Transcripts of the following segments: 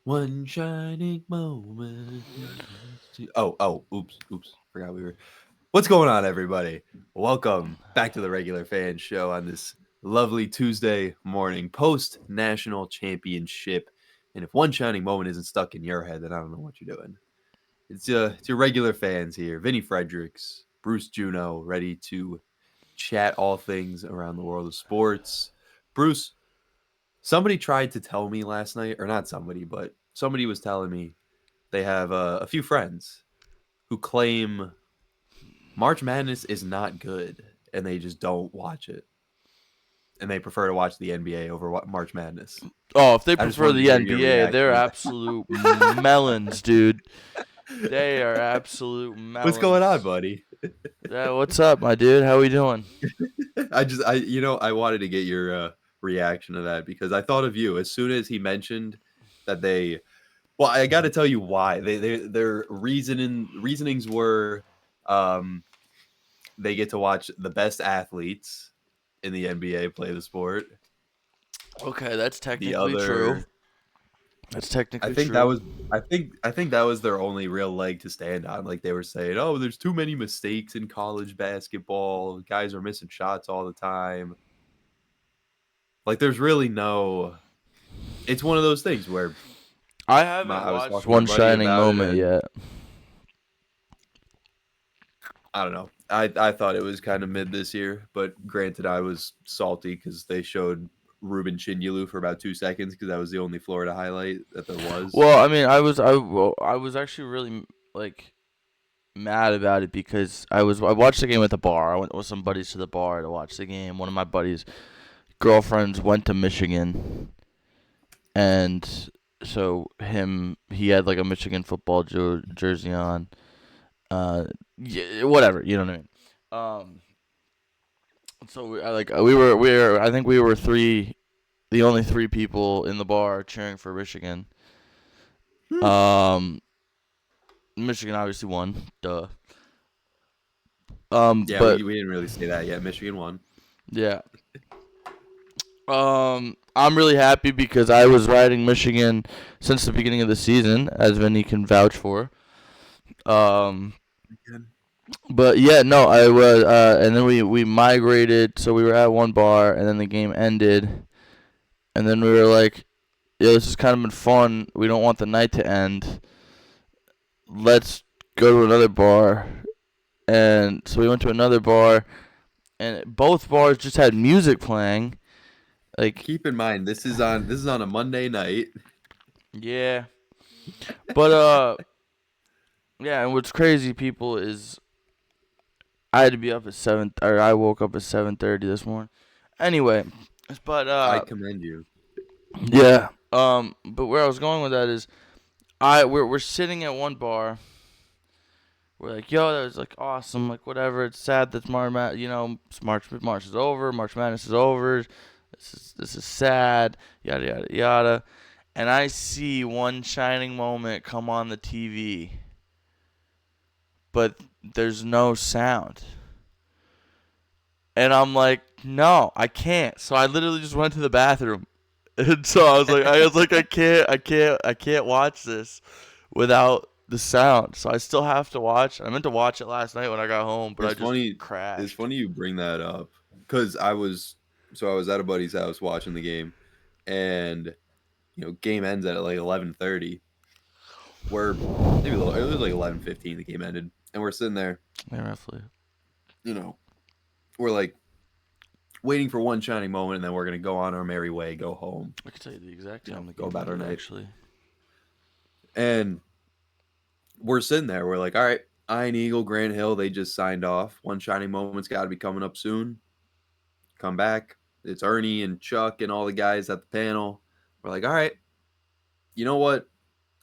One shining moment. Oops. Forgot we were. What's going on, everybody? Welcome back to the Regular Fan Show on this lovely Tuesday morning post national championship. And if one shining moment isn't stuck in your head, then I don't know what you're doing. It's your regular fans here, Vinny Fredericks, Bruce Juno, ready to chat all things around the world of sports. Bruce, somebody tried to tell me last night, or not somebody, but somebody was telling me they have a few friends who claim March Madness is not good and they just don't watch it. And they prefer to watch the NBA over March Madness. Oh, if they I just prefer wanted to the hear your NBA, reaction they're to absolute melons, dude. They are absolute What's going on, melons. buddy? Yeah, what's up, my dude? How we doing? I wanted to get your reaction to that because I thought of you as soon as he mentioned that they. Well, I got to tell you why their reasonings were, um, they get to watch the best athletes in the NBA play the sport. Okay, that's The technically true. other, That's I technically think that true. was, I think that was their only real leg to stand on. Like they were saying, oh, there's too many mistakes in college basketball. Guys are missing shots all the time. Like there's really no. It's one of those things where I haven't I was watched talking to my One buddy Shining about it, Moment and yet. I don't know. I thought it was kind of mid this year, but granted, I was salty because they showed Ruben Chinyelu for about 2 seconds because that was the only Florida highlight that there was. Well, I mean, I was actually really like mad about it because I watched the game at the bar. I went with some buddies to the bar to watch the game. One of my buddies' girlfriends went to Michigan, and so he had like a Michigan football jersey on. Yeah, whatever, you know what I mean. So we were I think we were the only three people in the bar cheering for Michigan. Hmm. Um, Michigan obviously won, duh. Yeah, But we didn't really say that yet. Michigan won. yeah. I'm really happy because I was riding Michigan since the beginning of the season, as Vinny can vouch for. Um, but yeah, no, I was, and then we migrated, so we were at one bar, and then the game ended, and then we were like, yeah, this has kind of been fun. We don't want the night to end. Let's go to another bar, and so we went to another bar, and both bars just had music playing, like, Keep in mind this is on a Monday night. yeah, but yeah, and what's crazy, people, is I had to be up at I woke up at 7:30 this morning. Anyway, but I commend you. yeah, but where I was going with that is, we're sitting at one bar. We're like, yo, that was like awesome, like whatever. It's sad that March is over, March Madness is over. This is sad, yada yada yada. And I see one shining moment come on the TV, but there's no sound. And I'm like, no, I can't. So I literally just went to the bathroom. And so I can't watch this without the sound. So I still have to watch. I meant to watch it last night when I got home, but I It's just funny. It's crashed. funny you bring that up because I was at a buddy's house watching the game, and game ends at like 11:30. We're maybe a little. It was like 11:15. The game ended, and we're sitting there. Yeah, roughly. You know, we're like waiting for one shining moment, and then we're gonna go on our merry way, go home. I can tell you the exact time the Go game about our ended, night. actually. And we're sitting there. We're like, all right, Iron Eagle, Grand Hill, they just signed off. One shining moment's got to be coming up soon. Come back. It's Ernie and Chuck and all the guys at the panel. We're like, all right, you know what?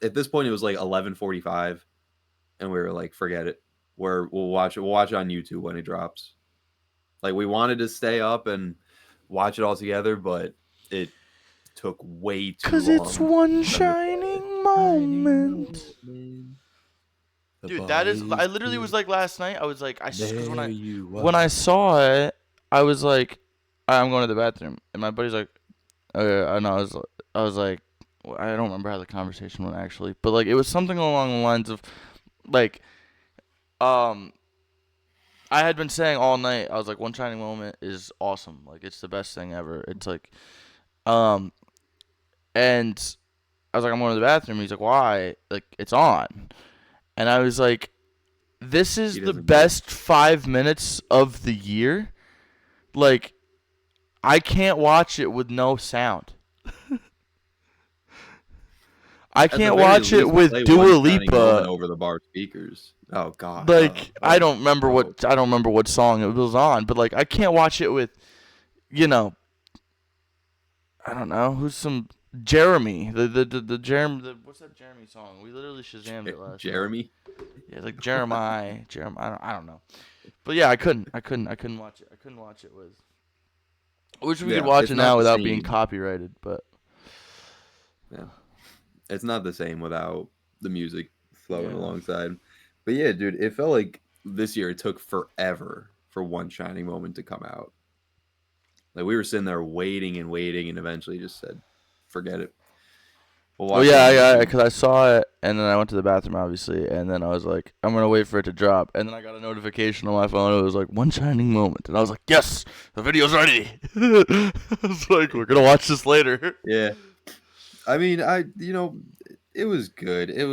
At this point, it was like 11:45, and we were like, forget it. We'll watch it. We'll watch it on YouTube when it drops. Like we wanted to stay up and watch it all together, but it took way too 'Cause it's long one for them to play. shining Shining moment. moment. The Dude, bar I is literally was here. like last night. I was like, because There you when I are. saw it, I was like, I'm going to the bathroom, and my buddy's like, okay, and I was like, I don't remember how the conversation went actually, but like it was something along the lines of like um I had been saying all night. I was like, One Shining Moment is awesome. Like it's the best thing ever. It's like um and I was like, I'm going to the bathroom. He's like, why? Like it's on. And I was like, this He is the doesn't know. best 5 minutes of the year. Like I can't watch it with no sound. I At the can't very watch it least, with play Dua One Shining Moment Lipa. over the bar speakers. Oh God. Like I Oh, don't remember bro. what song it was on, but like I can't watch it with, you know, I don't know who's some Jeremy. The Jeremy. What's that Jeremy song? We literally Shazammed it last night. Jeremy. Yeah, like Jeremiah. Jeremy. I don't know. But yeah, I couldn't watch it. I couldn't watch it with. I wish we could Yeah, watch it's it not now the without being same. copyrighted, but Yeah, it's not the same without the music flowing yeah. alongside. But yeah, dude, it felt like this year it took forever for One Shining Moment to come out. Like we were sitting there waiting and waiting, and eventually just said, "Forget it. We'll Well, watch it yeah, on YouTube." because I saw it, and then I went to the bathroom, obviously, and then I was like, I'm gonna wait for it to drop, and then I got a notification on my phone. It was like One Shining Moment, and I was like, yes, the video's ready. I was like, we're gonna watch this later. Yeah, I mean, it was good. It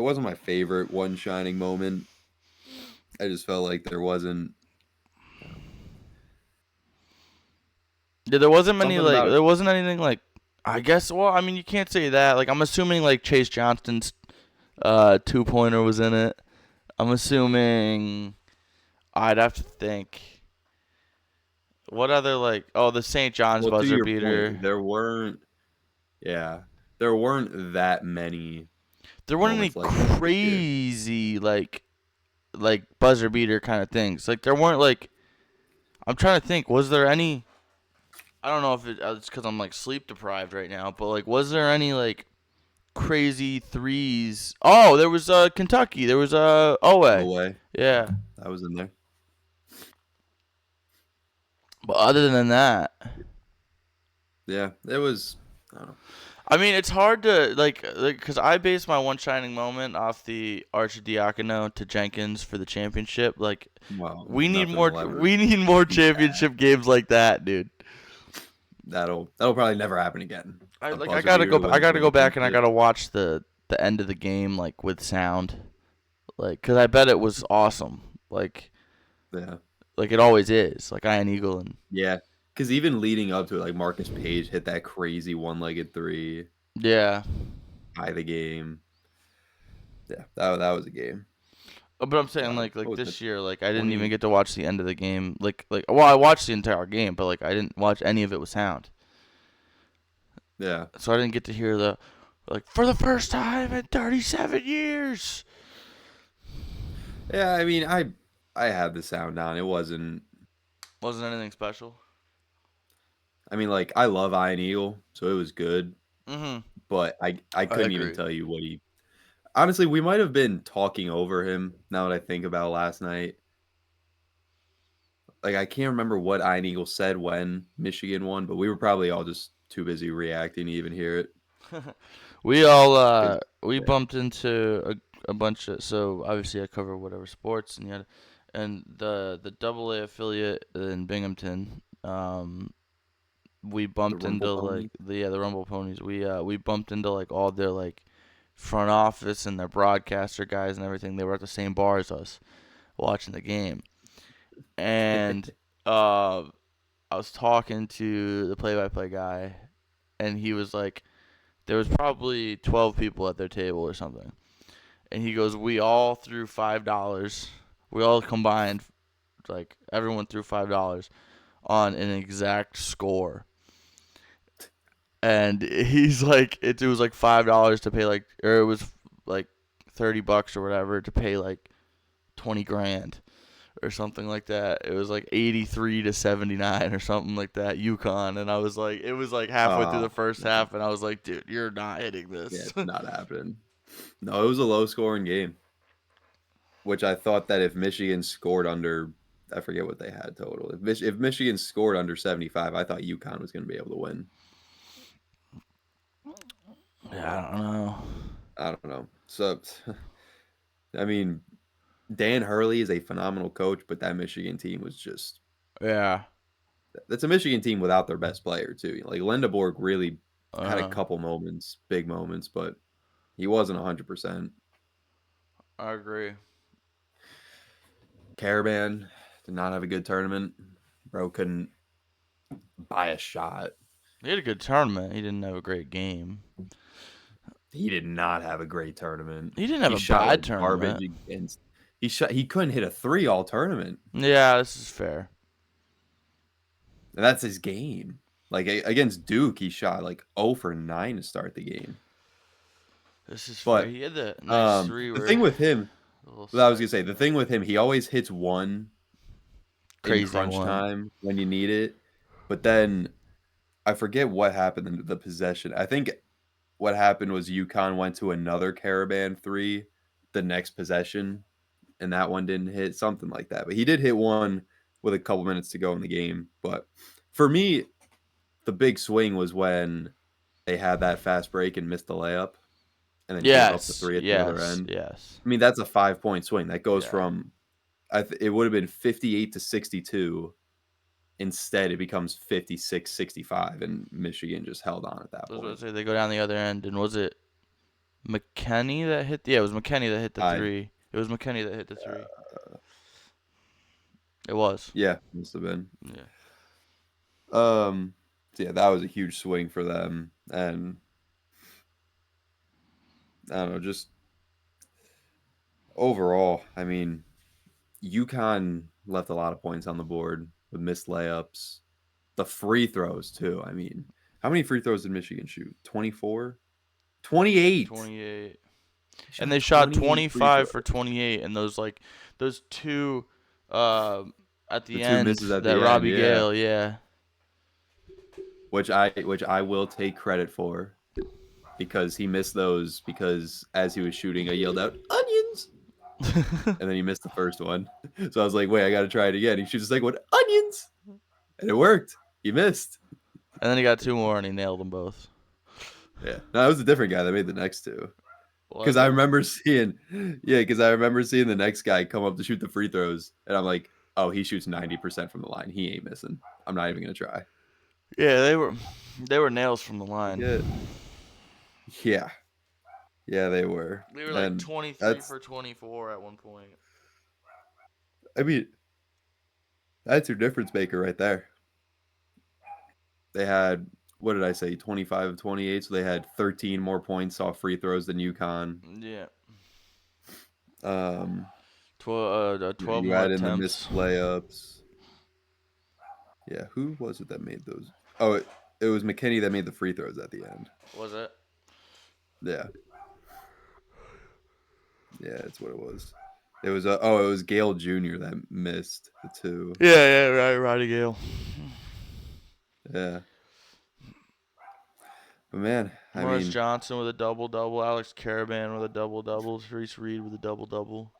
wasn't my favorite One Shining Moment. I just felt like there wasn't Yeah, there wasn't many something like, about it. there wasn't anything like. I guess. Well, I mean, you can't say that. Like, I'm assuming like Chase Johnston's 2-pointer was in it. I'm assuming. I'd have to think. What other like? Oh, the St. John's Well, to buzzer your point, beater. yeah, there weren't that many There weren't any moments like that this year. crazy like buzzer beater kind of things. Like there weren't like I'm trying to think. Was there any? I don't know if it's because I'm like sleep deprived right now, but like was there any like crazy threes? Oh, there was Kentucky. There was No Owe. way. Yeah, Yeah, that was in there. but other than that, Yeah, it was. I don't know. I mean it's hard to like because I base my one shining moment off the Archidiacono to Jenkins for the championship. Like Well, we need nothing more. will ever We need more beat that. championship games like that, dude. That'll probably never happen again. I A like I buzzer gotta beater go. to win I the gotta go back and I championship. gotta watch the end of the game like with sound, like because I bet it was awesome. Yeah, Like it always is. Like Iron Eagle and yeah. Because even leading up to it, like Marcus Page hit that crazy one-legged three, yeah. tie the game. Yeah, that was a game. But I'm saying What like was it? this year, like I didn't even 20. get to watch the end of the game. Like well, I watched the entire game, but like I didn't watch any of it with sound, Yeah, so I didn't get to hear the like for the first time in 37 years. yeah. I mean, I had the sound on. It wasn't. Wasn't anything special. I mean, like I love Iron Eagle, so it was good. Mhm. But I I couldn't even agree. tell you what he. Honestly, we might have been talking over him. Now that I think about last night, like I can't remember what Iron Eagle said when Michigan won, but we were probably all just too busy reacting to even hear it. We all 'Cause- we yeah, bumped into a bunch of so obviously I cover whatever sports and the double A affiliate in Binghamton we the bumped Rumble into like Pony. the Rumble Ponies we bumped into like all their like front office and their broadcaster guys and everything. They were at the same bar as us watching the game, and uh I was talking to the play-by-play guy, and he was like, there was probably 12 people at their table or something, and he goes, we all threw $5. We all combined, like everyone threw $5 on an exact score, and he's like, it was like $5 to pay like, or it was like $30 or whatever to pay like 20 grand or something like that. It was like 83 to 79 or something like that, UConn. And I was like, it was like halfway through the Oh, first half, and I was like, dude, you're not hitting yeah, this. it's not happening. No, it was a low scoring game, which I thought that if Michigan scored under, I forget what they had total. If Michigan scored under 75, I thought UConn was going to be able to win. Yeah, I don't know. I don't know. So, I mean, Dan Hurley is a phenomenal coach, but that Michigan team was just Yeah. that's a Michigan team without their best player too. Like Lindeborg really had a Uh, couple moments, big moments, but he wasn't 100%. I agree. Caravan did not have a good tournament. Bro couldn't buy a shot. He had a good tournament. He didn't have a great game. He did not have a great tournament. He didn't have He a shot like bad garbage tournament. against. He couldn't hit a three all tournament, Yeah, this is fair. and that's his game. Like against Duke, he shot like 0 for 9 to start the game. This is fair. But He had the nice three the where thing with him, a little what I was gonna slice say, the thing with him, he always hits one in crazy crunch one. time when you need it. But then I forget what happened in the possession. I think what happened was UConn went to another Caravan three the next possession, and that one didn't hit, something like that. But he did hit one with a couple minutes to go in the game. But for me, the big swing was when they had that fast break and missed the layup and then gave up the Yes, three at the other yes, end. yes. I mean, that's a 5-point swing. That goes Yeah. from it would have been 58 to 62. Instead, it becomes 56-65, and Michigan just held on at that I was about point. to say they go down the other end, and was it McKenney that hit? Yeah, it was McKenney that hit the I three. It was McKenney that hit the three. It was. Yeah, must have been. Yeah. So yeah, that was a huge swing for them, and I don't know, just overall, I mean, UConn left a lot of points on the board with missed layups, the free throws too. I mean, how many free throws did Michigan shoot? 24? 28. 28. They And shot they shot 28 free 25 for throws. 28, and those two uh, at The the two end misses at that the end, Robbie yeah, Gale, yeah. which I will take credit for because he missed those because as he was shooting, I yelled out onions, And and then he missed the first one. So I was like, wait, I got to try it again. He shoots the second one, onions, and it worked. He missed. then he got two more, and he nailed them both. Yeah, no, it was a different guy that made the next two. Because Was I it? remember seeing, yeah, because I remember seeing the next guy come up to shoot the free throws, and I'm like, oh, he shoots 90% from the line. He ain't missing. I'm not even gonna try. Yeah, they were nails from the line. Yeah, yeah, yeah, they were, They were like and 23 that's, for 24 at one point. I mean, that's your difference maker right there. They had, what did I say, 25 of 28, so they had 13 more points off free throws than UConn. Yeah. Um, 12 you more add in the missed attempts. layups. Yeah, who was it that made those? Oh, it was McKinney that made the free throws at the end. Was it? Yeah, yeah, that's what it was. It was it was Gale Jr. that missed the two. Yeah, right, Roddy Gale. Yeah, but man, I Morris mean, Johnson with a double double. Alex Caravan with a double double. Reese Reed with a double double.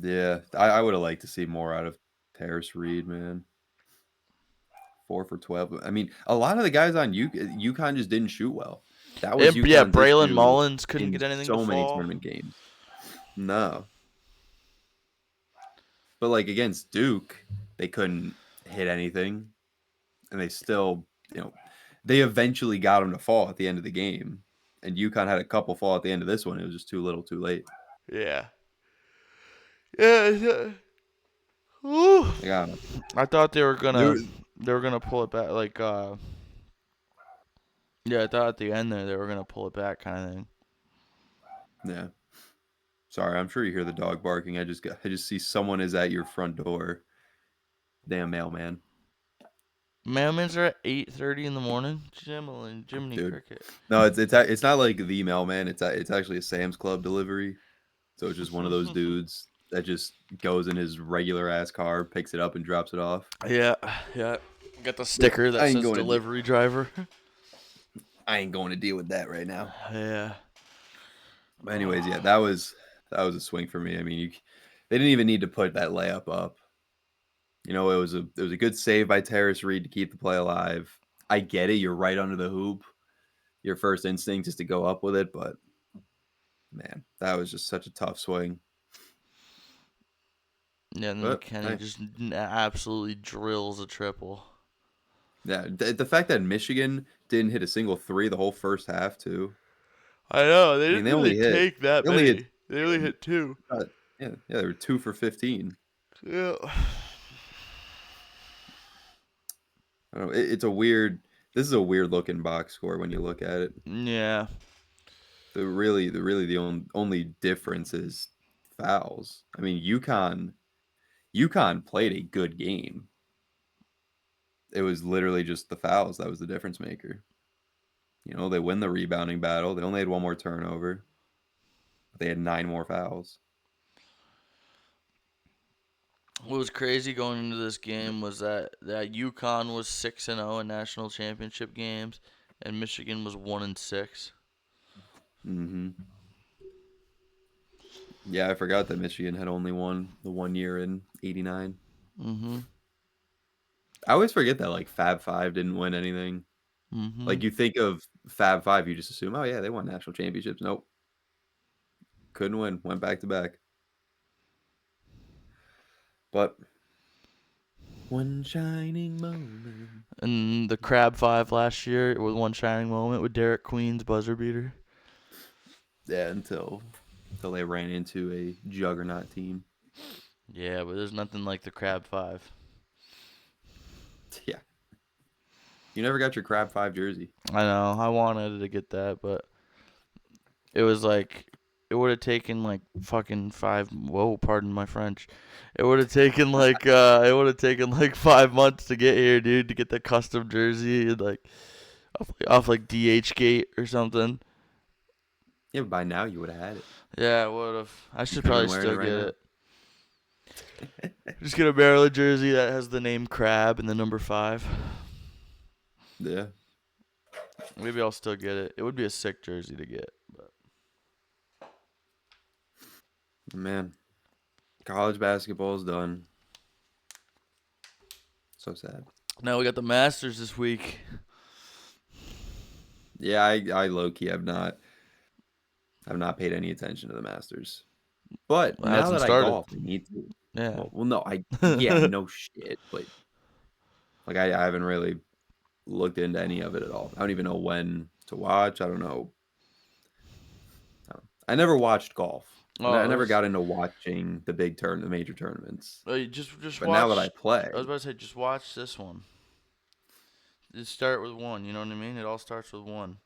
yeah, I would have liked to see more out of Terrace Reed, man. 4 for 12. I mean, a lot of the guys on UConn just didn't shoot well. That was And yeah, UConn's Braylon issue Mullins couldn't in get anything to so many fall. tournament games. No, but like against Duke, they couldn't hit anything, and they still, they eventually got him to fall at the end of the game. And UConn had a couple fall at the end of this one. It was just too little, too late. Yeah. Yeah. Whew. I got him. I thought they were There, gonna pull it back yeah, I thought at the end there they were gonna pull it back kind of thing. yeah. Sorry, I'm sure you hear the dog barking. I just see someone is at your front door. Damn mailman, Mailmans are at 8:30 in the morning. Jiminy dude. Cricket. No, it's not like the mailman. It's actually a Sam's Club delivery. So it's just one of those dudes that just goes in his regular ass car, picks it up, and drops it off. Yeah, yeah. Got the sticker I that ain't says going to. delivery driver. I ain't going to deal with that right now. Yeah. But anyways, yeah, that was a swing for me. I mean, they didn't even need to put that layup up. It was a good save by Terrace Reed to keep the play alive. I get it. You're right under the hoop. Your first instinct is to go up with it, but man, that was just such a tough swing. Yeah, and then But McKenny hey, just absolutely drills a triple. yeah, the fact that Michigan didn't hit a single three the whole first half too. I know they I mean, didn't really take that they only hit, many. They only hit two. yeah, they were 2 for 15. Yeah. I don't know. It's a weird. This is a weird looking box score when you look at it. Yeah. The only difference is fouls. I mean, UConn played a good game. It was literally just the fouls that was the difference maker. They win the rebounding battle. They only had one more turnover. But they had 9 more fouls. What was crazy going into this game was that UConn was 6-0 in national championship games, and Michigan was 1-6. Mm-hmm. Yeah, I forgot that Michigan had only won the 1 year in '89. Mhm. I always forget that like Fab Five didn't win anything. Like Mhm. you think of Fab Five, you just assume, oh yeah, they won national championships. Nope, couldn't win. Went back to back. But one shining moment. And the Crab Five last year it was one shining moment with Derek Queen's buzzer beater. Yeah, until they ran into a juggernaut team. Yeah, but there's nothing like the Crab Five. Yeah, you never got your Crab Five jersey. I know. I wanted to get that, but it was like it would have taken like fucking five. Whoa, pardon my French. It would have taken like 5 months to get here, dude, to get the custom jersey and like off like DH Gate or something. Yeah, but by now you would have had it. Yeah, I would have. I You should could have probably been wearing it still right get now. it. Just get a Maryland jersey that has the name Crab and the number 5. Yeah, Maybe I'll still get it. It would be a sick jersey to get. But man, college basketball is done. So sad. now we got the Masters this week. Yeah, I low key have not paid any attention to the Masters. But It now hasn't that I started. golf, I need to. Yeah. Well, no, yeah, no shit. But like, I haven't really looked into any of it at all. I don't even know when to watch. I don't know. I never watched golf. I Oh, never there's. got into watching the major tournaments. You just But now that I watch. I was play, about to say, just watch this one. Just start with one. You know what I mean? It all starts with one.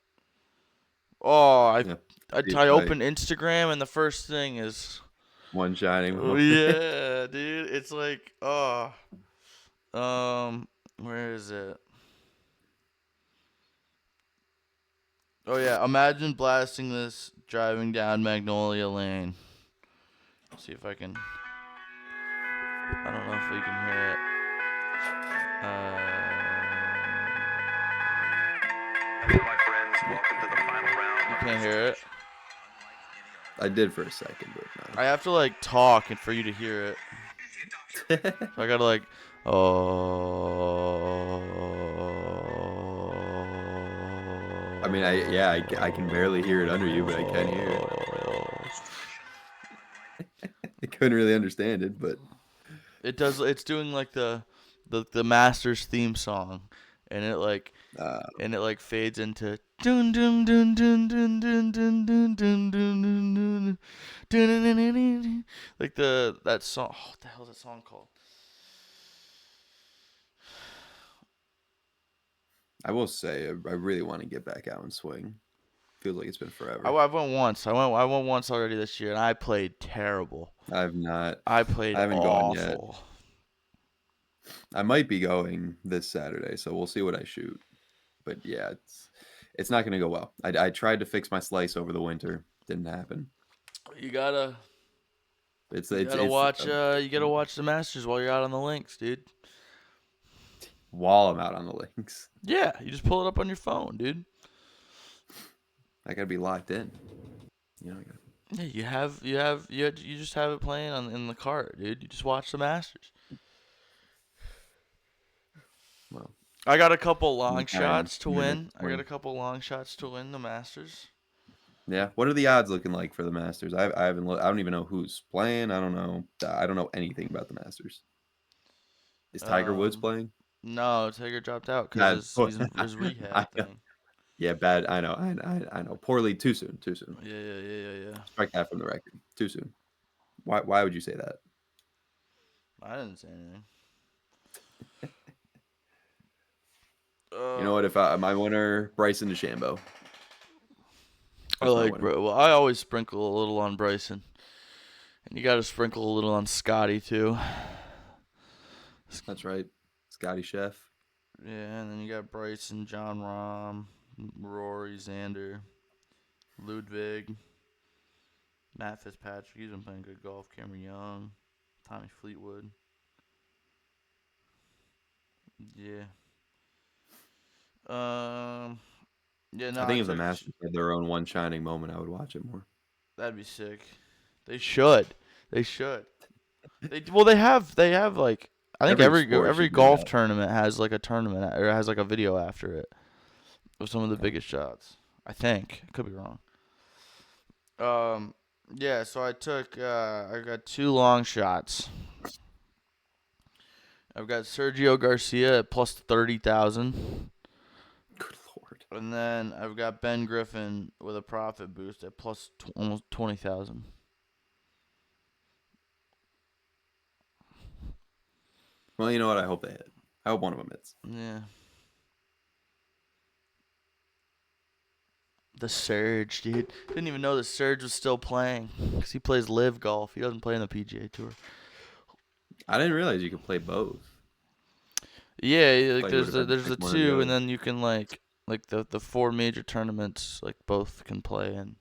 Oh, yeah, see I if I open Instagram and the first thing is. one shining Oh moment. yeah, dude. It's like where is it? Oh yeah, imagine blasting this driving down Magnolia Lane. See if I can. I don't know if we can hear it. My friends, welcome to the final round. You can't hear it. I did for a second, but I have to like talk and for you to hear it. no. So I gotta like, oh. I mean, I can barely hear it under you, but I can hear it. I couldn't really understand it, but It does. It's doing like the Masters theme song, and uh, it like fades into dun dun dun dun dun dun dun dun dun dun dun dun like that song. Oh, what the hell is that song called? I will say I really want to get back out and swing. Feels like it's been I forever. went once. I went once already this year, and I played terrible. I've not. I played I haven't gone yet. awful. I might be going this Saturday, so we'll see what I shoot. But yeah, it's not going to go well. I tried to fix my slice over the winter, didn't happen. You gotta It's you it's gotta it's watch you gotta watch the Masters while you're out on the links, dude. while I'm out on the links, Yeah, you just pull it up on your phone, dude. I gotta be locked in. I Yeah, you just have it playing in the cart, dude. You just watch the Masters. well, I got a couple long Iron shots to minute win. I got 20. a couple long shots to win the Masters. Yeah. What are the odds looking like for the Masters? I haven't I don't even know who's playing. I don't know. I don't know anything about the Masters. Is Tiger Woods Um, playing? no, Tiger dropped out because Bad. his I rehab know. thing. Yeah, bad. I know. I know. Poorly. Too soon. Too soon. Yeah. Strike that from the record. Too soon. Why would you say that? I didn't say anything. You know what? If my winner, Bryson DeChambeau. I That's my like winner. bro. Well, I always sprinkle a little on Bryson, and you got to sprinkle a little on Scotty too. That's right. Scotty Chef. Yeah, and then you got Bryson, John Rahm, Rory, Xander, Ludwig, Matt Fitzpatrick. He's been playing good golf. Cameron Young, Tommy Fleetwood. Yeah. Yeah. No, I I think if the took. Masters had their own one shining moment, I would watch it more. That'd be sick. They should. They should. They have like I think Every sport every should do golf that. tournament has like a tournament or has like a video after it of some of the Yeah. biggest shots. I think. I could be wrong. Yeah, so I got two long shots. I've got Sergio Garcia at plus 30,000. Good Lord. And then I've got Ben Griffin with a profit boost at plus almost 20,000. Well, you know what? I hope they hit. I hope one of them hits. Yeah. The Surge, dude. Didn't even know the Surge was still playing because he plays live golf. He doesn't play in the PGA Tour. I didn't realize you could play both. Yeah, like Thought you would have had to there's the pick one or the two, other. and then you can like the four major tournaments like both can play in.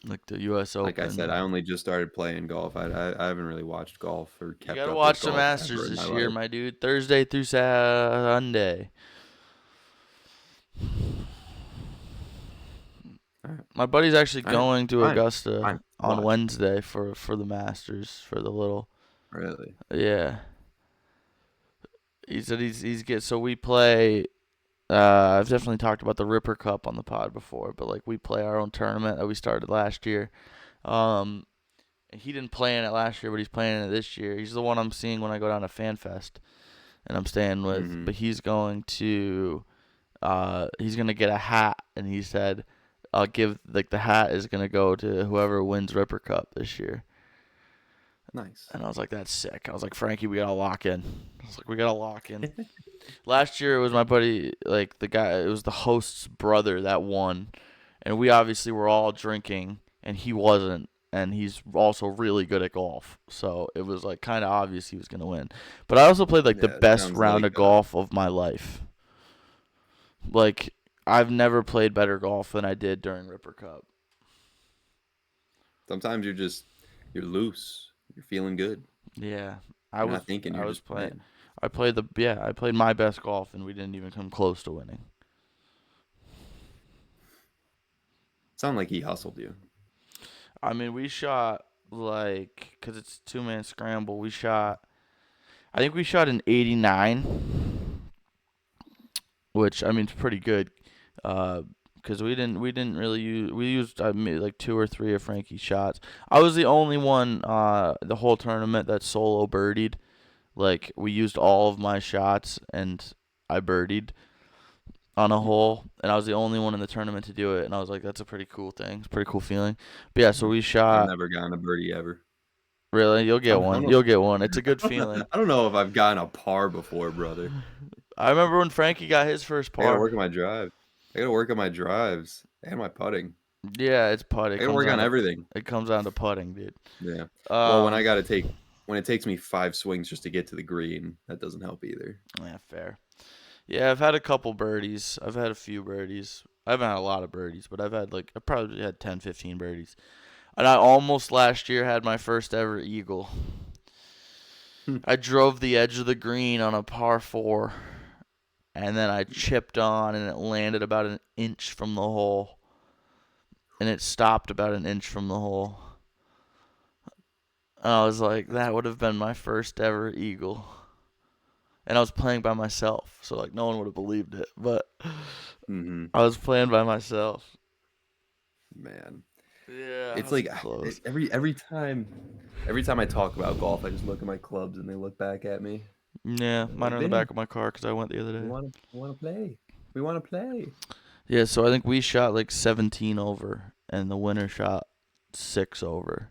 Like the U.S. Open. Like I said, I only just started playing golf. I haven't really watched golf or You kept gotta up watch with the golf Masters ever in this my year, life. my dude. Thursday through Sunday. All right. My buddy's actually All right. going to Fine. Augusta Fine. on Watch. Wednesday for the Masters for the little. Really? Yeah. He said so we play. I've definitely talked about the Ripper Cup on the pod before, but like we play our own tournament that we started last year. And he didn't play in it last year, but he's playing in it this year. He's the one I'm seeing when I go down to FanFest, and I'm staying with. Mhm. But he's going to, he's gonna get a hat, and he said, I'll give like the hat is gonna go to whoever wins Ripper Cup this year. Nice. And I was like, that's sick. I was like, Frankie, we gotta lock in. I was like, we gotta lock in. Last year it was my buddy, like the guy, it was the host's brother that won, and we obviously were all drinking, and he wasn't, and he's also really good at golf, so it was like kind of obvious he was gonna win. But I also played like the Yeah, it best sounds round like of golf of my life. Like I've never played better golf than I did during Ripper Cup. sometimes you're loose. You're feeling good. Yeah, You're not thinking. I You're was just playing. playing. I played my best golf, and we didn't even come close to winning. Sound like he hustled you. I mean, we shot like, cause it's 2-man scramble. I think we shot an 89, which I mean, it's pretty good. Cause we didn't really we used like 2 or 3 of Frankie's shots. I was the only one the whole tournament that solo birdied. Like we used all of my shots and I birdied on a hole, and I was the only one in the tournament to do it, and I was like, that's a pretty cool thing. It's a pretty cool feeling. But yeah, so we I've shot. never gotten a birdie ever. Really, you'll I get don't, I don't one. know. You'll get one. It's a good feeling. I don't know if I've gotten a par before, brother. I remember when Frankie got his first I gotta par. work on my drive. I gotta work on my drives and my putting. Yeah, it's putt. I gotta work on everything. It comes down to putting, dude. Yeah. Well, when Um, it takes me 5 swings just to get to the green, that doesn't help either. yeah, fair. Yeah, I've had a couple birdies. I've had a few birdies. I haven't had a lot of birdies, but I probably had 10, 15 birdies. And I almost last year had my first ever eagle. I drove the edge of the green on a par 4, and then I chipped on, and it landed about an inch from the hole. And it stopped about an inch from the hole. I was like, that would have been my first ever eagle. And I was playing by myself, so like no one would have believed it. But Mm-hmm. I was playing by myself. Man, Yeah, it's I was like close. every time I talk about golf, I just look at my clubs and they look back at me. Yeah, They're mine like, are in the back Vinny, of my car because I went the other we day. want to play. We want to play. Yeah, so I think we shot like 17 over, and the winner shot 6 over.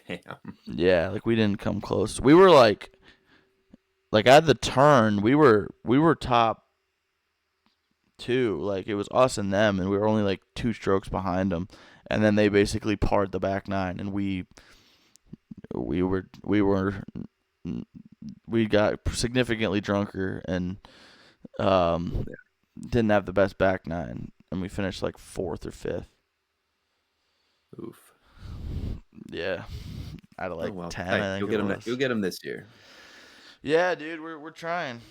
Damn. Yeah, like we didn't come close. We were like at the turn, we were top 2. Like it was us and them, and we were only like 2 strokes behind them. And then they basically parred the back 9, and we got significantly drunker and um didn't have the best back 9, and we finished like 4th or 5th. Oof. Yeah, out of Oh like well. 10, Hey, I think you'll it get him. was. You'll get him this year. Yeah, dude, we're trying.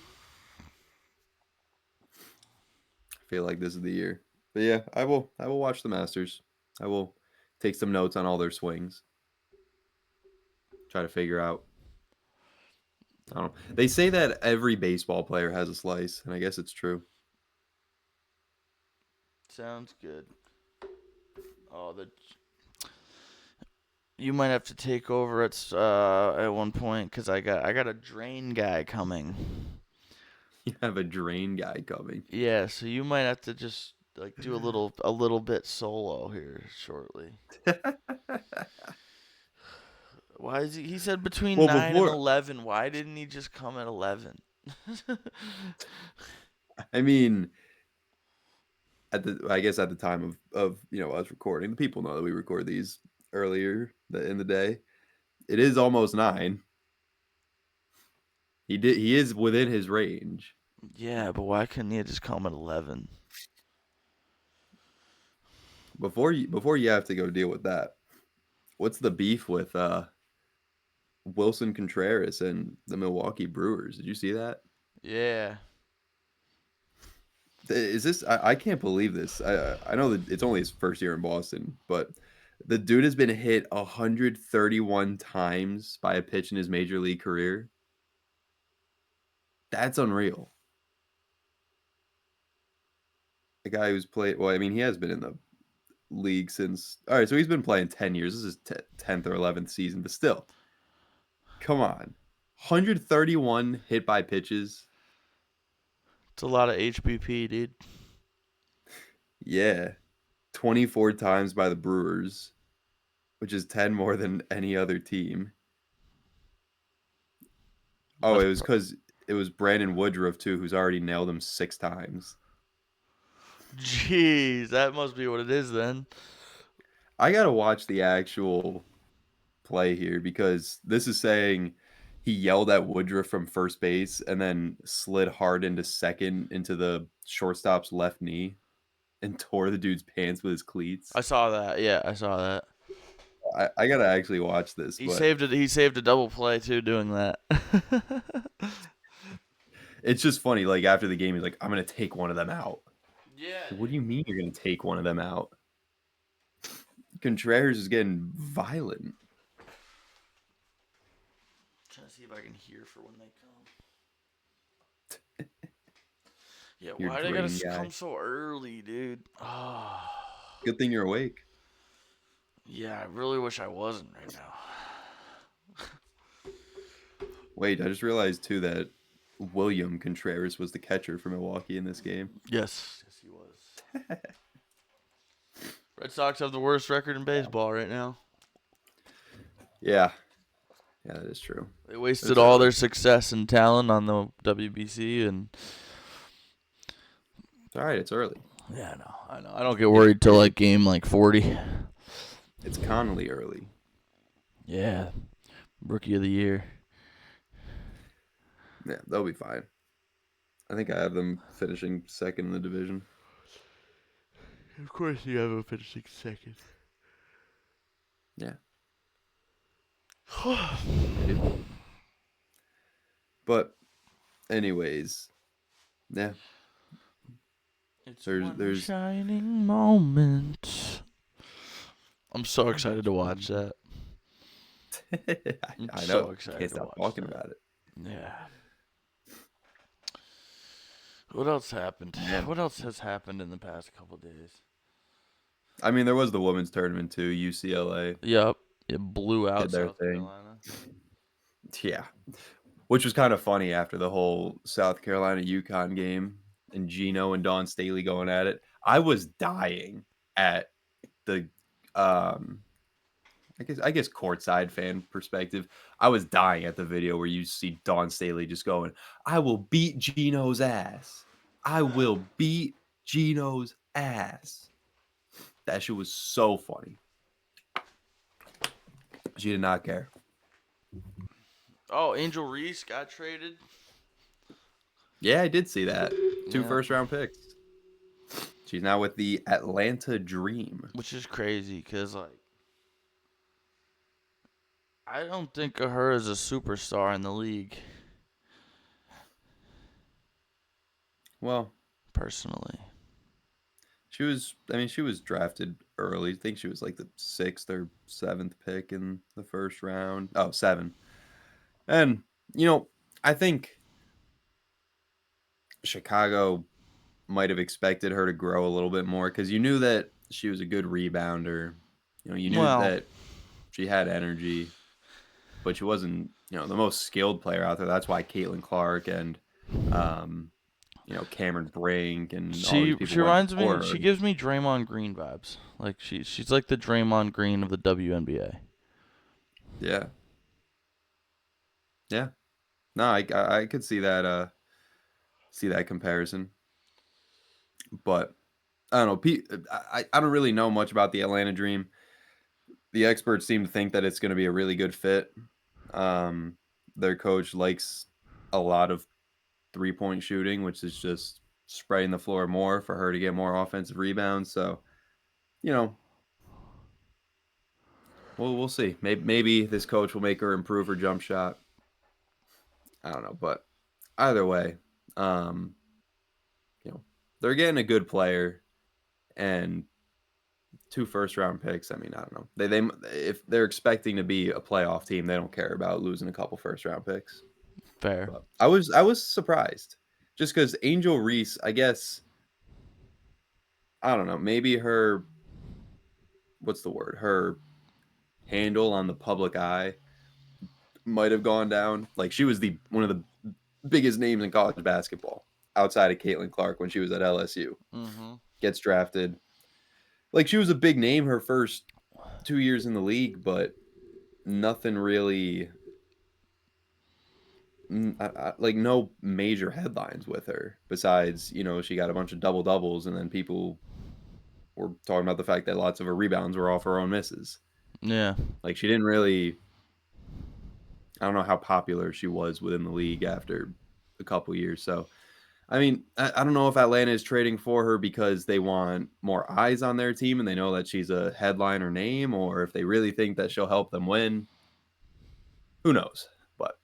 I feel like this is the year. But yeah, I will. I will watch the Masters. I will take some notes on all their swings. Try to figure out. I don't know. They say that every baseball player has a slice, and I guess it's true. Sounds good. Oh, you might have to take over at one point because I got a drain guy coming. You have a drain guy coming. Yeah, so you might have to just like do a little bit solo here shortly. Why is he said between Well, 9 and before 11. Why didn't he just come at 11? I mean, I guess at the time of us recording, the people know that we record these earlier in the day. It is almost 9. He is within his range. Yeah, but why couldn't he just come at 11? Before you have to go deal with that. What's the beef with Wilson Contreras and the Milwaukee Brewers? Did you see that? Yeah. Is this? I can't believe this. I know that it's only his first year in Boston, but the dude has been hit 131 times by a pitch in his major league career. That's unreal. The guy who's played. Well, I mean, he has been in the league since. All right, so he's been playing 10 years. This is his 10th or 11th season, but still, come on, 131 hit by pitches. It's a lot of HBP, dude. Yeah, 24 times by the Brewers, which is 10 more than any other team. Oh, That's it was because it was Brandon Woodruff too, who's already nailed him 6 times. Jeez, that must be what it is then. I gotta watch the actual play here because this is saying he yelled at Woodruff from first base and then slid hard into second into the shortstop's left knee and tore the dude's pants with his cleats. I saw that. Yeah, I saw that. I gotta actually watch this, He but saved it. He saved a double play too, doing that. it's just funny. Like after the game, he's like, "I'm gonna take one of them out." Yeah. What do you mean you're gonna take one of them out? Contreras is getting violent. Trying to see if I can hear for when they come. Yeah, Your why they gotta drain guy. come so early, dude? Oh, Good thing you're awake. yeah, I really wish I wasn't right now. Wait, I just realized too that William Contreras was the catcher for Milwaukee in this game. Yes, he was. Red Sox have the worst record in baseball right now. Yeah, that is true. They wasted It's all early. their success and talent on the WBC, and It's all right. It's early. yeah, I know. I don't get worried till like game 40. It's Connolly early. Yeah, rookie of the year. Yeah, they'll be fine. I think I have them finishing second in the division. Of course, you have a finishing second. Yeah. But, anyways, yeah. It's There's shining moment. I'm so excited to watch that. I'm I so know. excited Can't to stop watch talking that. about it. Yeah. What else happened? Man. What else has happened in the past couple days? I mean, there was the women's tournament too. UCLA Yep. It blew out did their South thing. Carolina. Yeah. Which was kind of funny after the whole South Carolina UConn game and Gino and Dawn Staley going at it. I was dying at the um I guess courtside fan perspective. I was dying at the video where you see Dawn Staley just going, "I will beat Gino's ass. I will beat Gino's ass." That shit was so funny. She did not care. Oh, Angel Reese got traded. Yeah, I did see that. Two Yeah. first-round picks. She's now with the Atlanta Dream. Which is crazy because, like, I don't think of her as a superstar in the league, Well, personally. she was drafted early. I think she was like the 6th or 7th pick in the first round. Oh, 7. And, I think Chicago might have expected her to grow a little bit more because you knew that she was a good rebounder. You knew Well, that she had energy, but she wasn't, the most skilled player out there. That's why Caitlin Clark and, um, Cameron Brink and all these people she went reminds me. before her. She gives me Draymond Green vibes. Like she's like the Draymond Green of the WNBA. Yeah. Yeah. No, I could see that comparison. But I don't know. I don't really know much about the Atlanta Dream. The experts seem to think that it's going to be a really good fit. Um, their coach likes a lot of 3-point shooting, which is just spreading the floor more for her to get more offensive rebounds. So, you know, we'll see. Maybe this coach will make her improve her jump shot. I don't know, but either way, um, they're getting a good player and 2 first-round picks. I mean, I don't know. They if they're expecting to be a playoff team, they don't care about losing a couple first-round picks. Fair. But I was surprised just because Angel Reese, I guess, I don't know, maybe her what's the word? Her handle on the public eye might have gone down. Like she was the one of the biggest names in college basketball outside of Caitlin Clark when she was at LSU. Mm-hmm. Gets drafted. Like she was a big name her first 2 years in the league, but nothing really like no major headlines with her besides, she got a bunch of double doubles and then people were talking about the fact that lots of her rebounds were off her own misses. Yeah. Like she didn't really I don't know how popular she was within the league after a couple years. So, I mean, I don't know if Atlanta is trading for her because they want more eyes on their team and they know that she's a headliner name or if they really think that she'll help them win. Who knows? But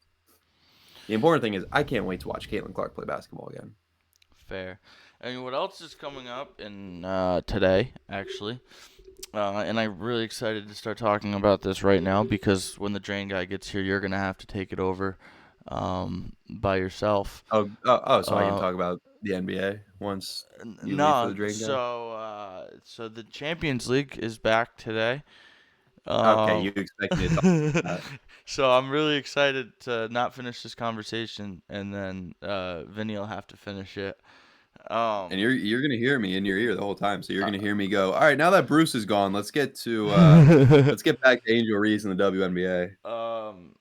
the important thing is I can't wait to watch Caitlin Clark play basketball again. Fair. I mean, what else is coming up in today, actually? And I'm really excited to start talking about this right now because when the drain guy gets here, you're gonna have to take it over by yourself. So I can Uh, talk about the NBA once you leave for the no, drain guy? so the Champions League is back today. Okay, Um, you expect me to talk about that. so I'm really excited to not finish this conversation, and then Vinny will have to finish it. And Um, you're gonna hear me in your ear the whole time. So you're gonna hear me go, all right, now that Bruce is gone, let's get back to Angel Reese in the WNBA. um,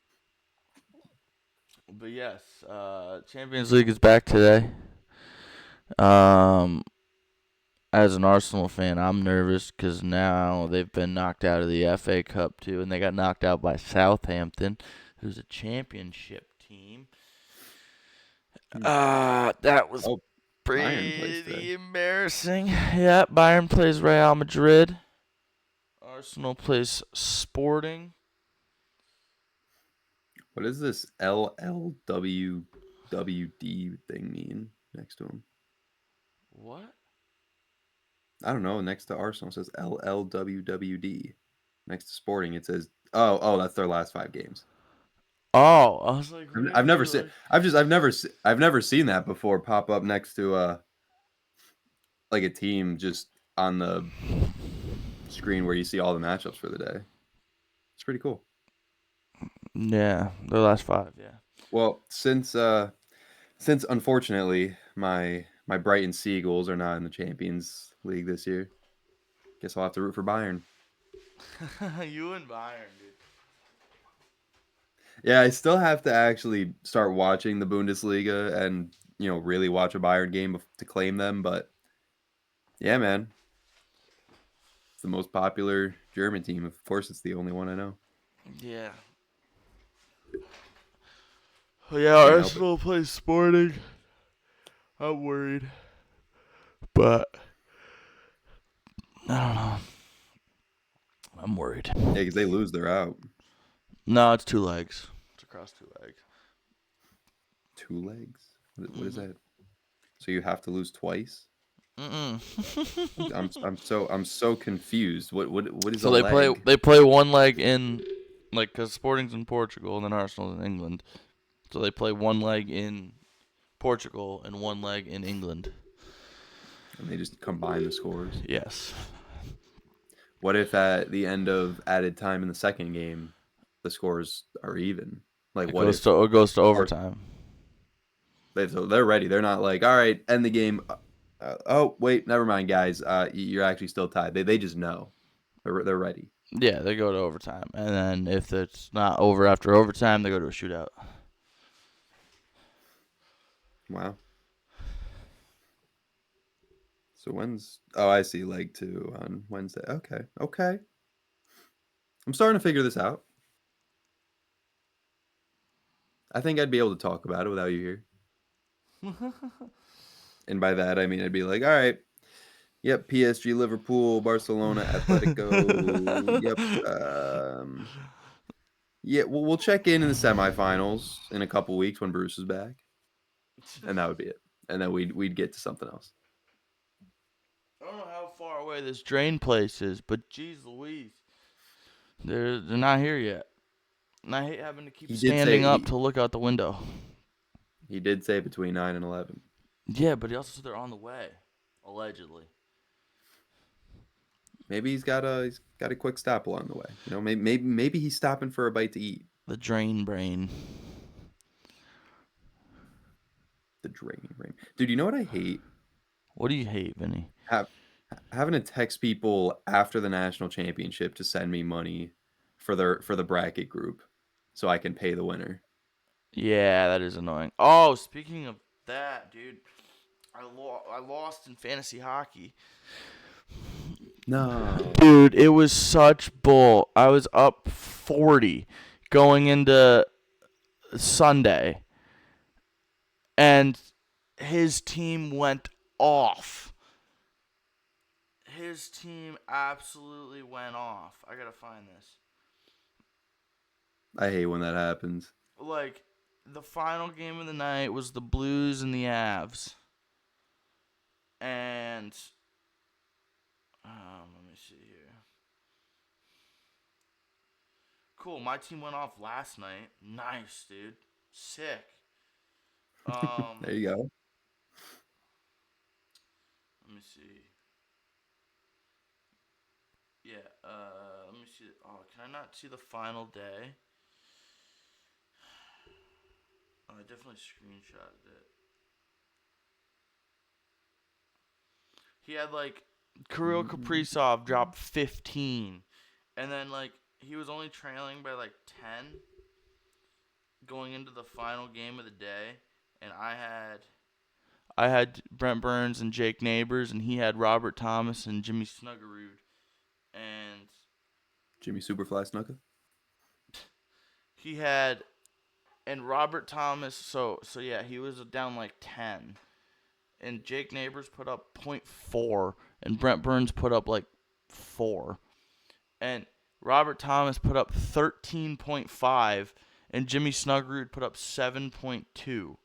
but yes, Champions League is back today. Um, as an Arsenal fan, I'm nervous because now they've been knocked out of the FA Cup too, and they got knocked out by Southampton, who's a championship team. That was Oh, Bayern plays today. pretty embarrassing. Yeah, Bayern plays Real Madrid. Arsenal plays Sporting. What does this LLWWD thing mean next to him? What? I don't know. Next to Arsenal it says LLWWD. next to Sporting, it says, "Oh, that's their last 5 games." Oh, I was like, I've never seen. I've never seen that before pop up next to like a team just on the screen where you see all the matchups for the day. It's pretty cool. Yeah, their last 5. Yeah. Well, since unfortunately my Brighton Seagulls are not in the Champions League this year, guess I'll have to root for Bayern. You and Bayern, dude. Yeah, I still have to actually start watching the Bundesliga and really watch a Bayern game to claim them. But yeah, man, it's the most popular German team. Of course, it's the only one I know. Yeah. Oh, yeah, Can't help it. Arsenal plays Sporting. I'm worried. But I don't know. I'm worried. Yeah, because they lose, they're out. No, it's 2 legs. It's across 2 legs. 2 legs? What is that? So you have to lose twice? I'm so confused. What is So a they leg? play 1 leg in, like, because Sporting's in Portugal and then Arsenal's in England. So they play 1 leg in Portugal and 1 leg in England. And they just combine the scores. Yes. What if at the end of added time in the second game, the scores are even? Like, It what if goes to overtime. they're ready? They're not like, all right, end the game. Oh, wait, never mind, guys. You're actually still tied. They just know. They're ready. Yeah, they go to overtime. And then if it's not over after overtime, they go to a shootout. Wow. So I see leg 2 on Wednesday. Okay. I'm starting to figure this out. I think I'd be able to talk about it without you here. And by that, I mean, I'd be like, all right, yep, PSG, Liverpool, Barcelona, Atletico. Yep. Yeah, we'll check in the semifinals in a couple weeks when Bruce is back. And that would be it. And then we'd get to something else. I don't know how far away this drain place is, but geez Louise. They're not here yet. And I hate having to keep standing up to look out the window. He did say between 9 and 11. Yeah, but he also said they're on the way, allegedly. Maybe he's got a quick stop along the way. Maybe he's stopping for a bite to eat. The drain brain. The drain brain. Dude, you know what I hate? What do you hate, Vinny? Having to text people after the national championship to send me money for the bracket group so I can pay the winner. Yeah, that is annoying. Oh, speaking of that, dude, I lost in fantasy hockey. No. Dude, it was such bull. I was up 40 going into Sunday, and his team went off. His team absolutely went off. I gotta find this. I hate when that happens. Like, the final game of the night was the Blues and the Avs. And let me see here. Cool, my team went off last night. Nice, dude. Sick. There you go. Let me see. Yeah, let me see. Oh, can I not see the final day? Oh, I definitely screenshotted it. He had, like, Kirill Kaprizov dropped 15. And then, like, he was only trailing by, like, 10 going into the final game of the day. And I had Brent Burns and Jake Neighbors, and he had Robert Thomas and Jimmy Snuggerud. And Jimmy Superfly Snuka? he had, and Robert Thomas, so yeah, he was down like 10. And Jake Neighbors put up 0.4, and Brent Burns put up like 4. And Robert Thomas put up 13.5, and Jimmy Snuggerud put up 7.2.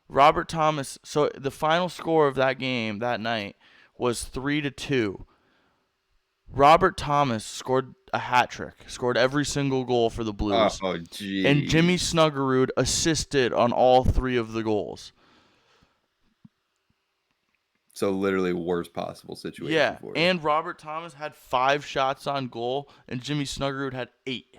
Robert Thomas, so the final score of that game that night was 3-2. Robert Thomas scored a hat trick, scored every single goal for the Blues, Oh, and Jimmy geez. Snuggerud assisted on all 3 of the goals. So literally worst possible situation Yeah, for you. and Robert Thomas had 5 shots on goal, and Jimmy Snuggerud had 8.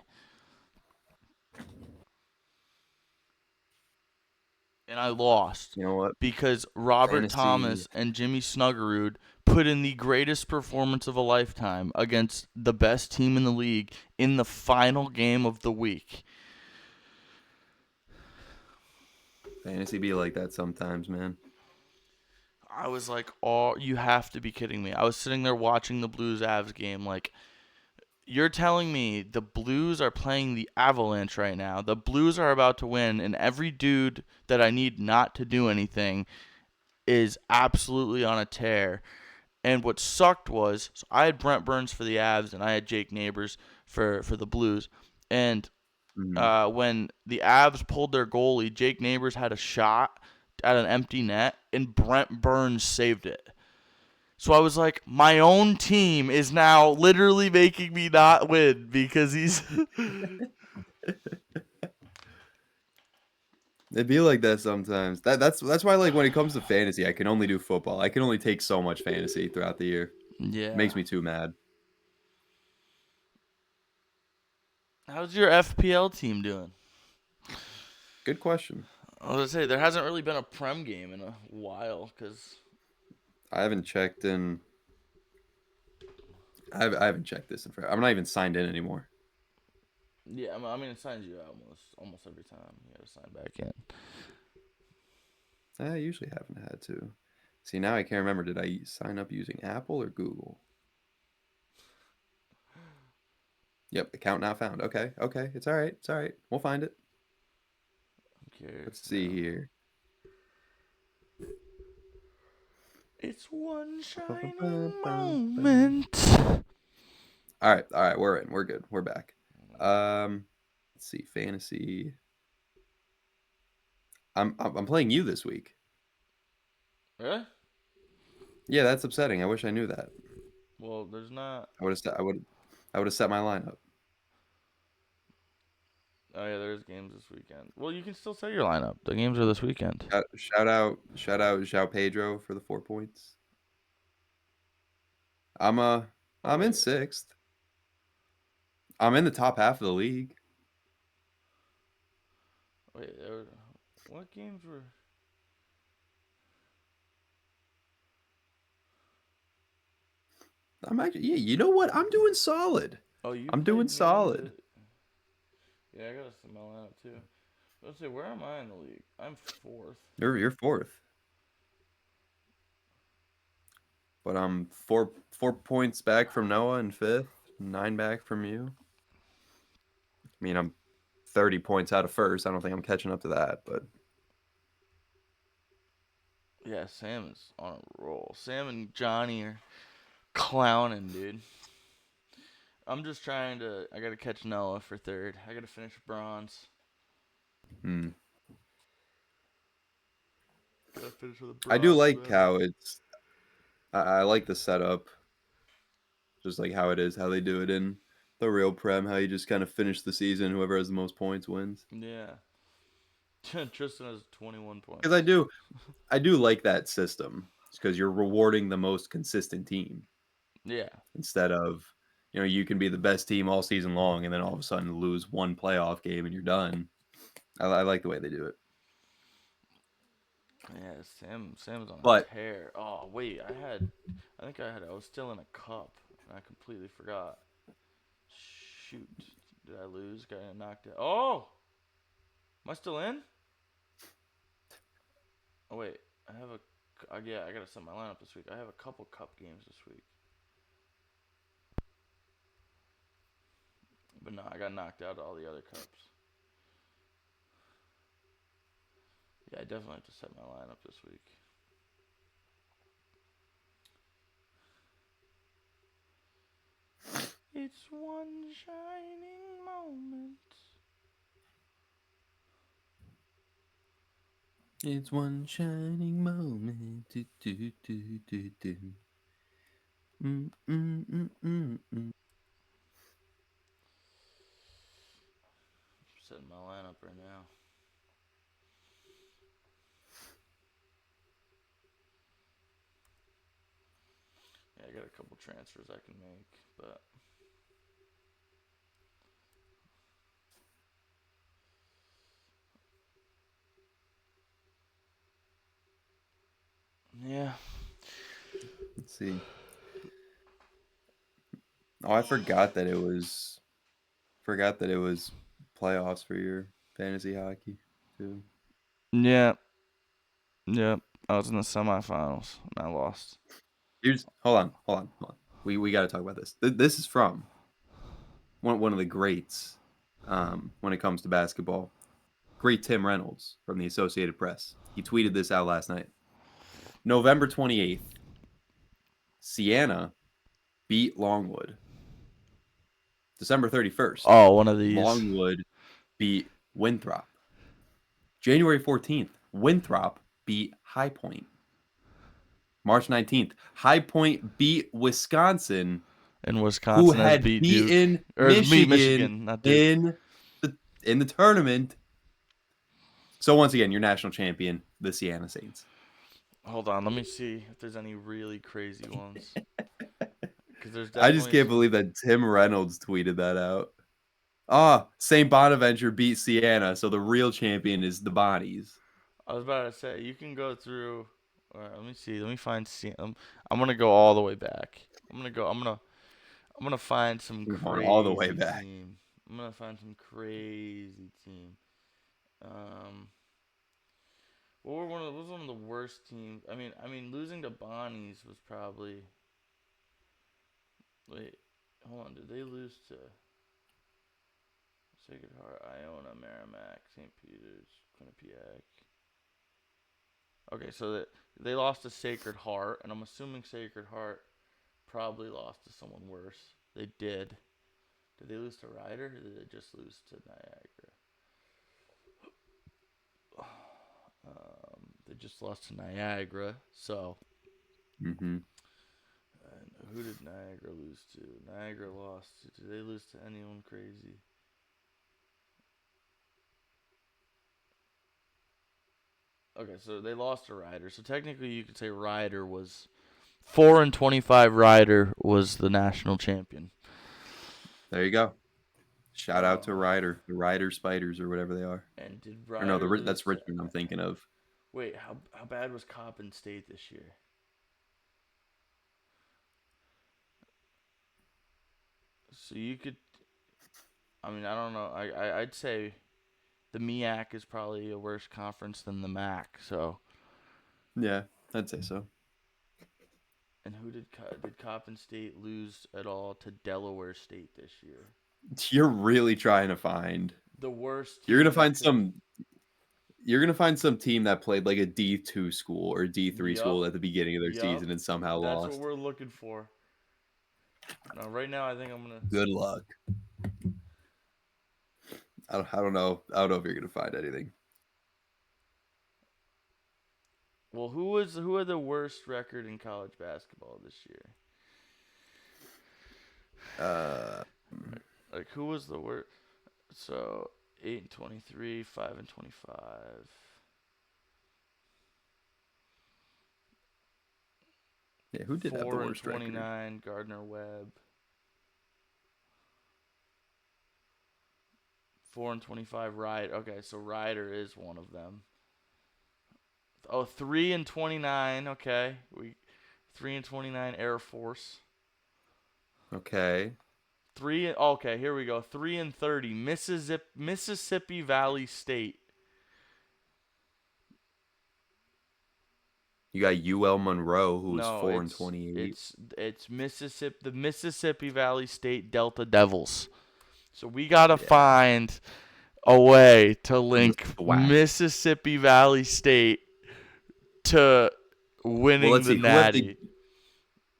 And I lost You know what? because Robert Fantasy. Thomas and Jimmy Snuggerud put in the greatest performance of a lifetime against the best team in the league in the final game of the week. Fantasy be like that sometimes, man. I was like, "Oh, you have to be kidding me." I was sitting there watching the Blues-Avs game like, you're telling me the Blues are playing the Avalanche right now. The Blues are about to win, and every dude that I need not to do anything is absolutely on a tear. And what sucked was, so I had Brent Burns for the Avs, and I had Jake Neighbors for the Blues. And Mhm. when the Avs pulled their goalie, Jake Neighbors had a shot at an empty net, and Brent Burns saved it. So I was like, my own team is now literally making me not win because he's. It'd be like that sometimes. That's why, like, when it comes to fantasy, I can only do football. I can only take so much fantasy throughout the year. It Yeah. makes me too mad. How's your FPL team doing? Good question. I was gonna say there hasn't really been a Prem game in a while because. I haven't checked in. I haven't checked this in forever. I'm not even signed in anymore. Yeah, I mean it signs you out almost every time. You gotta sign back in. I usually haven't had to. See, now I can't remember. Did I sign up using Apple or Google? Yep, account not found. Okay, okay. It's all right. It's all right. We'll find it. Who cares Let's see now? here. It's one shining All moment. right. We're in. We're good. We're back. Let's see. Fantasy. I'm playing you this week. Really? Yeah, that's upsetting. I wish I knew that. Well, there's not. I would have set my lineup. Oh yeah, there's games this weekend. Well, you can still set your lineup. The games are this weekend. Shout out, João Pedro for the 4 points. I'm uh, Oh I'm in wait, sixth. I'm in the top half of the league. wait. What games were? I'm actually, yeah. You know what? I'm doing solid. Oh, you I'm doing played me the. solid. Yeah, I gotta set my lineup too. Let's see, where am I in the league? I'm fourth. You're fourth, but I'm four points back from Noah in fifth, 9 back from you. I mean, I'm 30 points out of first. I don't think I'm catching up to that, but Yeah, Sam is on a roll. Sam and Johnny are clowning, dude. I'm just trying to. I gotta catch Noah for third. I gotta finish bronze. hmm. Gotta finish with a I do bronze like medal. how it's. I like the setup, just like how it is, how they do it in the real Prem. How you just kind of finish the season. Whoever has the most points wins. Yeah. Tristan has 21 Because points. I do like that system. Because you're rewarding the most consistent team Yeah. instead of, you can be the best team all season long and then all of a sudden lose one playoff game and you're done. I like the way they do it. Yeah, Sam's on But a tear. Oh wait, I was still in a cup and I completely forgot. Shoot. Did I lose? Got knocked out. Oh! Am I still in? Oh wait, I have a yeah, I gotta set my lineup this week. I have a couple cup games this week. But no, I got knocked out of all the other cups. Yeah, I definitely have to set my lineup this week. It's one shining moment. it's one shining moment. Do, do, do, do, do. Setting my lineup right now. Yeah, I got a couple transfers I can make, but yeah. Let's see. Oh, I forgot that it was playoffs for your fantasy hockey too. Yeah. Yep. I was in the semifinals and I lost. Hold on. We got to talk about this. This is from one of the greats when it comes to basketball. Great Tim Reynolds from the Associated Press. He tweeted this out last night. November 28th, Siena beat Longwood. December 31st, Oh, one of these. Longwood beat Winthrop. January 14th, Winthrop beat High Point. March 19th, High Point beat Wisconsin, And who Wisconsin has had beat Duke. beaten Or Michigan, not Duke. in the tournament. So once again, your national champion, the Siena Saints. Hold on, let me see if there's any really crazy ones. Because there's I just definitely can't believe that Tim Reynolds tweeted that out. St. Bonaventure beat Siena, so the real champion is the Bonnies. I was about to say you can go through. All right, let me see. Let me find. I'm gonna go all the way back. I'm gonna find some We're going crazy all the way back. team. I'm gonna find some crazy team. What was one of the worst teams? I mean, losing to Bonnies was probably. Wait, hold on. Did they lose to Sacred Heart, Iona, Merrimack, St. Peter's, Quinnipiac? Okay, so they lost to Sacred Heart, and I'm assuming Sacred Heart probably lost to someone worse. They did. Did they lose to Ryder, or did they just lose to Niagara? They just lost to Niagara, so. Mm-hmm. And who did Niagara lose to? Niagara lost to. Did they lose to anyone crazy? Okay, so they lost to Ryder. So technically, you could say Ryder was 4-25. Ryder was the national champion. There you go. Shout out to Ryder, the Ryder Spiders or whatever they are. And did Ryder? Or no, that's Richmond. I'm thinking of. Wait, how bad was Coppin State this year? So you could. I mean, I don't know. I'd say the MEAC is probably a worse conference than the MAC. So. Yeah, I'd say so. And who did Coppin State lose at all to Delaware State this year? You're really trying to find the worst. You're gonna find some. You're gonna find some team that played like a D2 school or D3 school at the beginning of their season and somehow lost. That's what we're looking for. No, right now I think I'm gonna. Good luck. I don't know. I don't know if you're gonna find anything. Well, who had the worst record in college basketball this year? Like who was the worst? So 8-23, 5-25. Yeah, who did have the worst record? 4-29, Gardner Webb. 4-25, Ryder. Okay, so Ryder is one of them. Oh, 3-29. Okay, 3-29 Air Force. Okay. Okay, here we go. 3-30 Mississippi Valley State. You got UL Monroe, who was 4-28. It's Mississippi, the Mississippi Valley State Delta Devils. So we gotta find a way to link Mississippi Valley State to winning the Natty.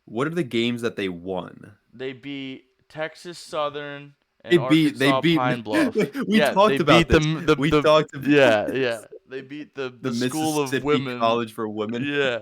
What are the games that they won? They beat Texas Southern and Arkansas Pine Bluff. We talked about this. We talked about Yeah. They beat the School of Mississippi Women. College for Women. Yeah.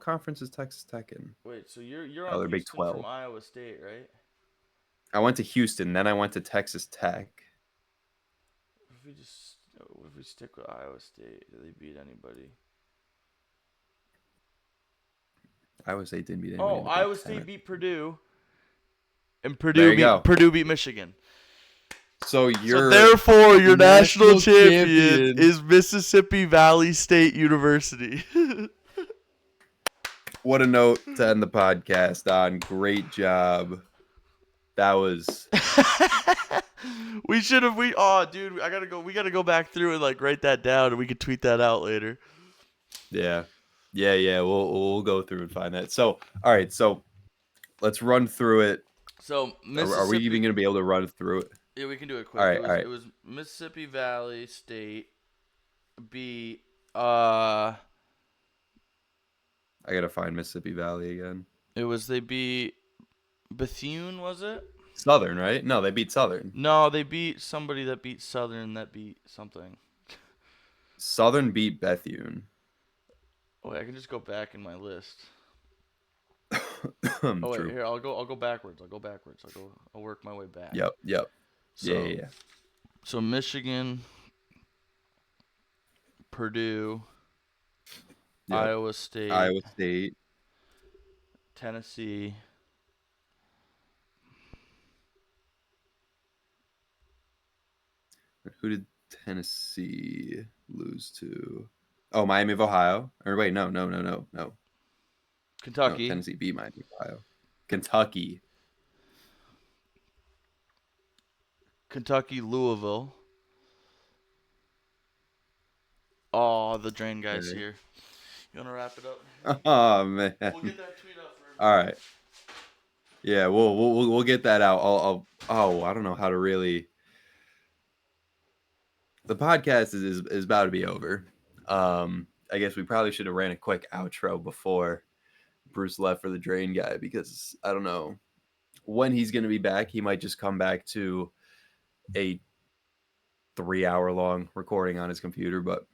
What conference is Texas Tech in? Wait, so you're Oh, on they're Big Houston 12. from Iowa State, right? I went to Houston, then I went to Texas Tech. If we stick with Iowa State, do they beat anybody? Iowa State didn't beat anybody Oh, in the Big Iowa 10. State beat Purdue, and There you go. Purdue beat Michigan. So therefore, your national champion champion. is Mississippi Valley State University. What a note to end the podcast on. Great job. That was Dude, we gotta go back through and like write that down, and we could tweet that out later. yeah. We'll go through and find that. So all right, so let's run through it. So Are we even going to be able to run through it? Yeah, we can do it quick. All right, It was Mississippi Valley State beat I gotta find Mississippi Valley again. they beat Bethune, was it? Southern, right? No, they beat Southern. No, they beat somebody that beat Southern that beat something. Southern beat Bethune. Oh, wait, I can just go back in my list. True. Wait, here I'll go backwards. I'll work my way back. Yep. So, Yeah. So Michigan, Purdue, Yep. Iowa State, Tennessee. Who did Tennessee lose to? Oh, Miami of Ohio. Or wait, no. Kentucky. No, Tennessee beat Miami of Ohio. Kentucky, Louisville. Oh, the drain guy's Okay. here. You want to wrap it up? Oh man. We'll get that tweet up for everybody. All right. Yeah, we'll get that out. I don't know how to really. The podcast is about to be over. I guess we probably should have ran a quick outro before Bruce left for the drain guy, because I don't know when he's going to be back. He might just come back to a 3-hour long recording on his computer, but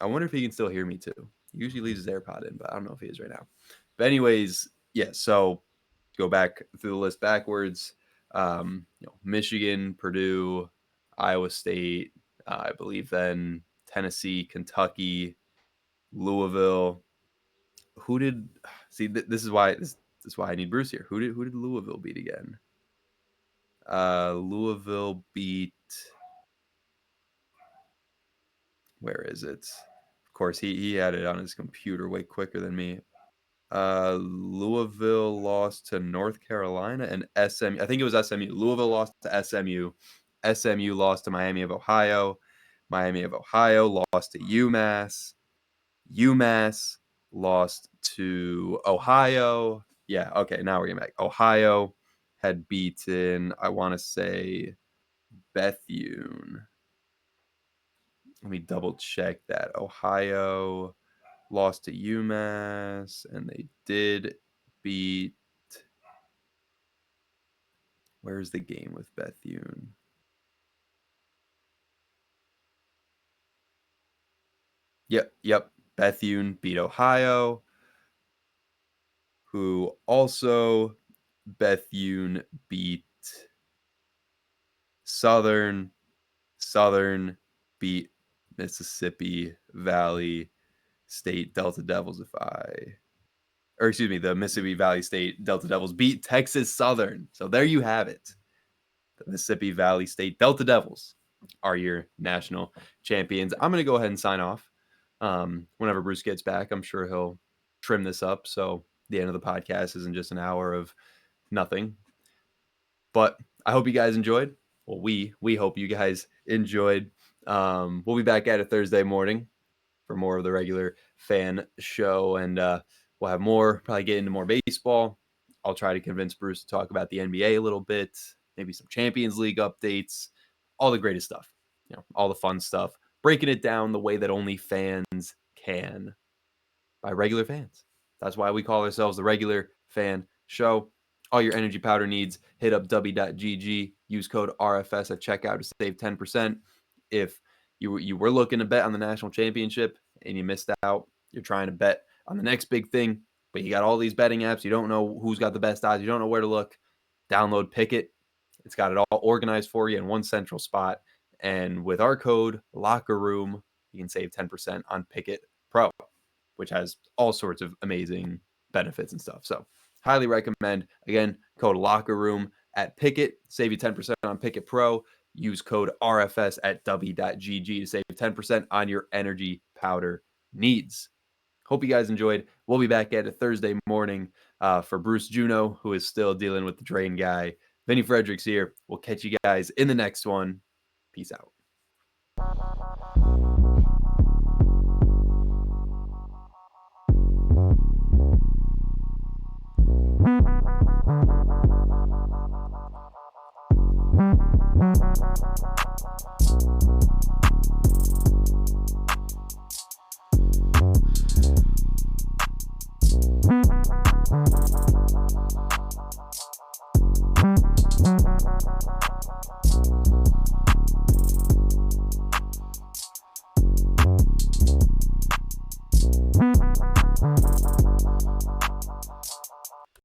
I wonder if he can still hear me too. He usually leaves his AirPod in, but I don't know if he is right now. But anyways, yeah, so go back through the list backwards. Michigan, Purdue, Iowa State, I believe then Tennessee, Kentucky, Louisville. Who did this is why I need Bruce here. Who did Louisville beat again? Louisville beat, where is it? Of course, he had it on his computer way quicker than me. Louisville lost to North Carolina and SMU. I think it was SMU. Louisville lost to SMU. SMU lost to Miami of Ohio. Miami of Ohio lost to UMass. UMass lost to Ohio. Yeah, okay, now we're getting back. Ohio had beaten, I want to say, Bethune. Let me double check that. Ohio lost to UMass, and they did beat. Where's the game with Bethune? Yep. Bethune beat Ohio, who also Bethune beat Southern. Southern beat Mississippi Valley State Delta Devils, the Mississippi Valley State Delta Devils beat Texas Southern. So there you have it. The Mississippi Valley State Delta Devils are your national champions. I'm going to go ahead and sign off. Whenever Bruce gets back, I'm sure he'll trim this up so the end of the podcast isn't just an hour of nothing. But I hope you guys enjoyed. Well, we hope you guys enjoyed. We'll be back at it Thursday morning for more of the regular fan show, and we'll have more, probably get into more baseball. I'll try to convince Bruce to talk about the NBA a little bit, maybe some Champions League updates, all the greatest stuff, all the fun stuff, breaking it down the way that only fans can by regular fans. That's why we call ourselves the Regular Fan Show. All your energy powder needs, hit up w.gg, use code RFS at checkout to save 10%. If you were looking to bet on the national championship and you missed out, you're trying to bet on the next big thing, but you got all these betting apps. You don't know who's got the best odds. You don't know where to look. Download Pick'It. It's got it all organized for you in one central spot. And with our code Locker Room, you can save 10% on Pick'It Pro, which has all sorts of amazing benefits and stuff. So highly recommend. Again, code Locker Room at Pick'It. Save you 10% on Pick'It Pro. Use code RFS at W.GG to save 10% on your energy powder needs. Hope you guys enjoyed. We'll be back at a Thursday morning for Bruce Juno, who is still dealing with the drain guy. Vinny Fredericks here. We'll catch you guys in the next one. Peace out.